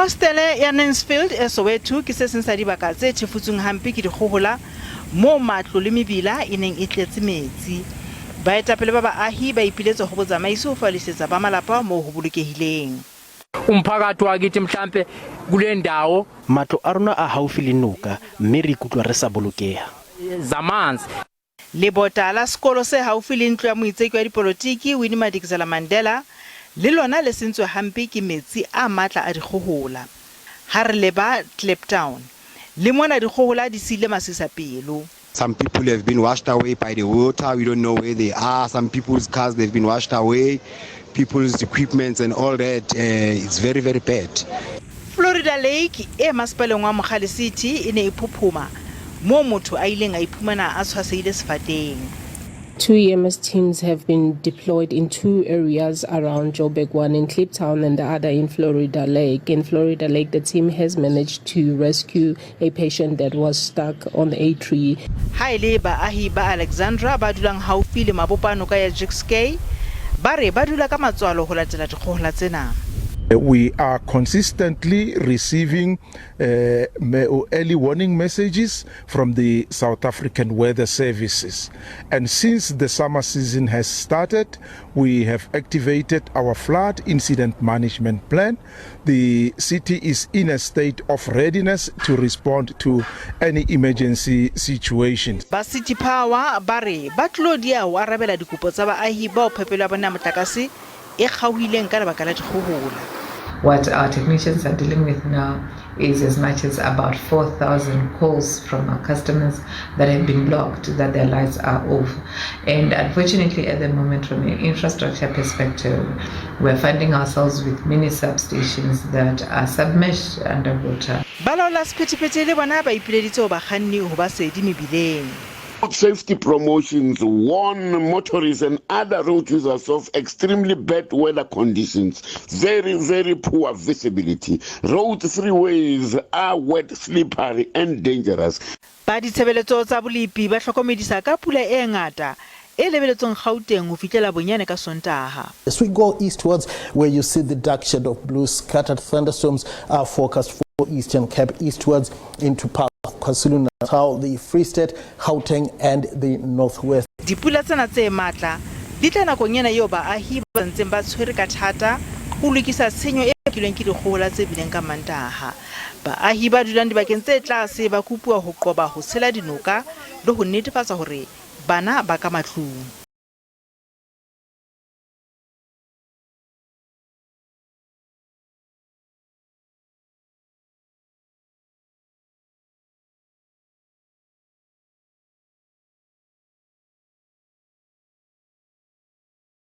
Hostele ya Mansfield e Soweto ke se seng sa dibaka tse thefutsweng hampe ke dikgohola mo matlo le mebila e neng e tletse metsi. Baetapele ba baahi ba ipiletse ho botsamaisi ho falisetsa ba malapa mo ho bolokehileng. Umphakathi wakithi mhlambe kule ndawo matlo a rona a haufi le noka mme re ikutlwa re sa bolokeha. zamanzi Lebota la sekolo se haufi le ntlo ya moitseki wa dipolotiki Winnie Madikizela Mandela le lona le sentswe hampe ke metsi a matla a dikgohola. Ha re leba Kliptown le mona dikgohola di sile masisa pelo. Some people have been washed away by the water. We don't know where they are. Some people's cars, they've been washed away. People's equipments and all that. It's very, very bad. Florida Lake e masepaleng wa Mogale City e ne e phuphuma mo motho a ileng a iphumana a tshwaseile sefateng. 2 EMS teams have been deployed in 2 areas around Joburg, one in Kliptown and the other in Florida Lake. In Florida Lake, the team has managed to rescue a patient that was stuck on a tree. Ha ile baahi ba Alexandra ba dulang haufi le mabopano ka ya Jixkay ba re ba dula ka matswalo ho latela dikgohola tsena. We are consistently receiving early warning messages from the South African Weather Services. And since the summer season has started, we have activated our flood incident management plan. The city is in a state of readiness to respond to any emergency situations. Ba City Power ba re ba tlodia ho arabela dikopo tsa baahi ba o phepelo bona motlakase e kgaohileng ka lebaka la dikgohola. What our technicians are dealing with now is as much as about 4,000 calls from our customers that have been blocked, that their lights are off. And unfortunately at the moment, from an infrastructure perspective, we're finding ourselves with many substations that are submerged underwater. Balaola sephethephethe le bona ba ipileditse ho bakganni ho ba sedi mebileng. Safety promotions warn motorists and other road users of extremely bad weather conditions, very, very poor visibility. Road freeways are wet, slippery and dangerous. Ba ditshebeletso tsa bolipi ba tlhokomedisa ka pula e ngata e lebeletsong Gauteng ho fihlela bonyane ka Sontaha. As we go eastwards, where you see the dark shade of blue, scattered thunderstorms are forecast for Eastern Cape eastwards into parts of KwaZulu-Natal, the Free State, Gauteng and the Northwest. Dipula tsena tse matla di tla nakong ena eo baahi ba ntseng ba tshwere ka thata ho lokisa tshenyo e bakilweng ke dikgohola tse bileng ka Mantaha. Baahi ba dulang dibakeng tse tlase ba kopuwa ho qoba ho tshela dinoka le ho netefatsa hore bana ba ka matlung.